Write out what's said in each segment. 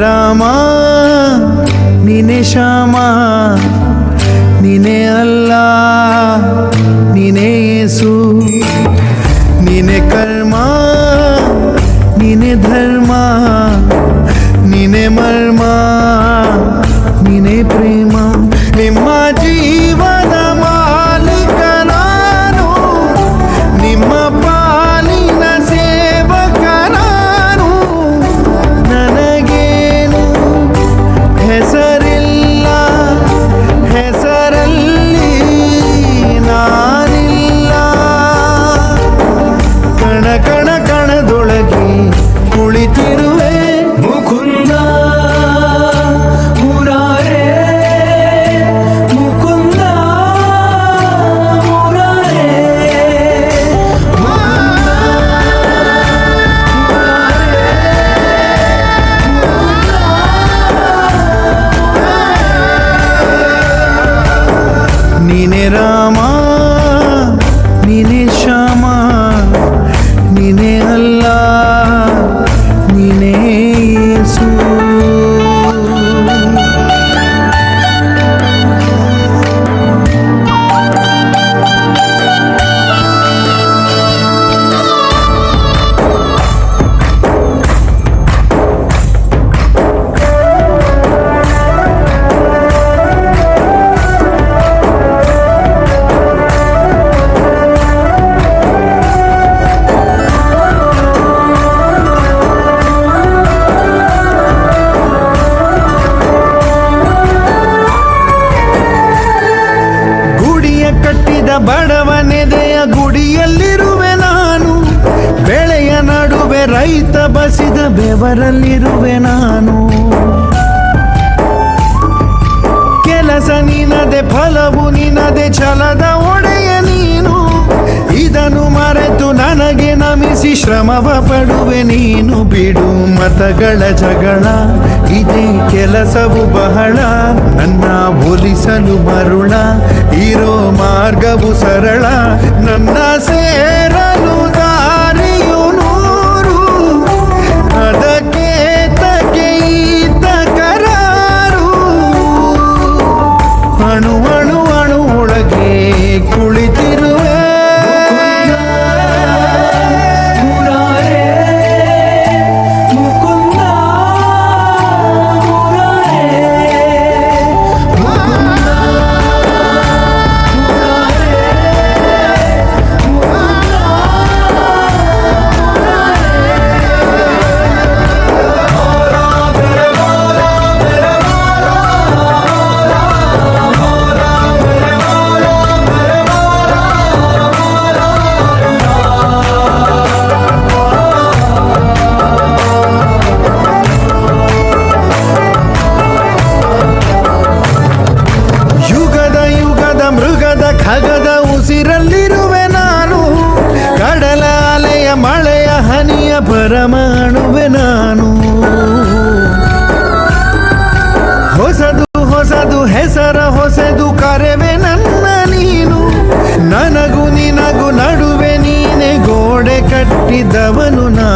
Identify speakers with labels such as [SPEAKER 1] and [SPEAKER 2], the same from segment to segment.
[SPEAKER 1] ರಾಮ ನೀನೆ ಶ್ಯಾಮ ನೀನೆ ಅಲ್ಲ ನೀನೆ ಯೇಸು ನೀನೆ ಕರ್ಮ ನೀನೆ ಧರ್ಮ ನೀನೆ ಮರ್ಮ ನೀನೆ ಪ್ರೇಮ ನಿಮ್ಮ ಜೀವನ ಮಾಲೀಕ ನಾನು ನಿಮ್ಮ ಪಾಲಿನ ಸೇವಕ ನಾನು ನನಗೇನು ಹೆಸರಿಲ್ಲ ಹೆಸರಲ್ಲಿ ನಾನಿಲ್ಲ ಕಣ ಕಣ ಕಣದೊಳಗೆ ಕುಳಿತಿರುವೆ ಮುಕುಂದ ಮುರಾರೇ ಮುಕುಂದ ಮುರಾರೇ ನೀನೆ ರಾಮ ನೀನೆ ಶ್ಯಾಮ ನೀನೆ ಅಲ್ಲ ನೀನೆ ಯೇಸು ಕಟ್ಟಿದ ಬಡವನೆದೆಯ ಗುಡಿಯಲ್ಲಿರುವೆ ನಾನು ಬೆಳೆಯ ನಡುವೆ ರೈತ ಬಸಿದ ಬೆವರಲ್ಲಿರುವೆ ನಾನು ಕೆಲಸ ನಿನದೆ ಫಲವು ನಿನದೆ ಛಲದ ಒಡೆಯ ನೀನು ಇದನ್ನು ಮರೆತು ನನಗೆ ನಮಿಸಿ ಶ್ರಮವ ಪಡುವೆ ನೀನು ಬಿಡು ಮತಗಳ ಜಗಳ ಇದೇ ಕೆಲಸವು ಬಹಳ ನನ್ನ ಒಲಿಸಲು ಮರುಳ ಇರೋ ಮಾರ್ಗವು ಸರಳ ನನ್ನ ಸೇರಲು ದಾರಿಯು ನೂರು ಅದಕ್ಕೆ ತಕ್ಕೆ ಈತ ಕರಾರು ಅಣು ಅಣು ಅಣು ಒಳಗೆ ಕುಳಿತಿರುವೆ ಖಗದ ಉಸಿರಲ್ಲಿರುವೆ ನಾನು ಕಡಲ ಅಲೆಯ ಮಳೆಯ ಹನಿಯ ಪರಮಾಣುವೆ ನಾನು ಹೊಸದು ಹೊಸದು ಹೆಸರ ಹೊಸದು ಕರೆವೆ ನನ್ನ ನೀನು ನನಗೂ ನಿನಗೂ ನಡುವೆ ನೀನೆ ಗೋಡೆ ಕಟ್ಟಿದವನು ನಾ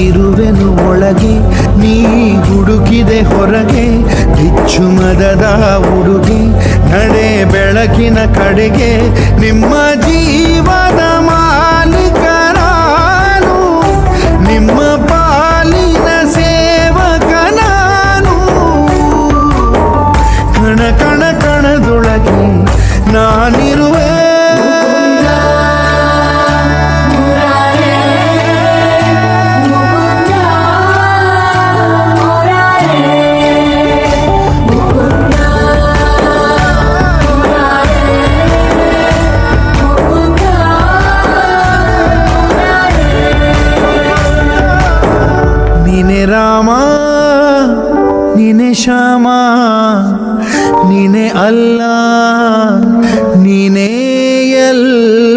[SPEAKER 1] ಇರುವೆನು ಒಳಗೆ ನೀ ಹುಡುಕಿದೆ ಹೊರಗೆ ಬಿಚ್ಚು ಮದದ ಉಡುಗೆ ನಡೆ ಬೆಳಕಿನ ಕಡೆಗೆ ನಿಮ್ಮ ಜೀವದ ಮಾಲೀಕ ನಾನು ನಿಮ್ಮ ಪಾಲಿನ ಸೇವಕ ನಾನು ಕಣ ಕಣ ಕಣದೊಳಗೆ ನಾನಿರುವೆ ನೀನೆ ರಾಮ ನೀನೆ ಶ್ಯಾಮ ನೀನೆ ಅಲ್ಲ ನೀನೇ ಎಲ್ಲ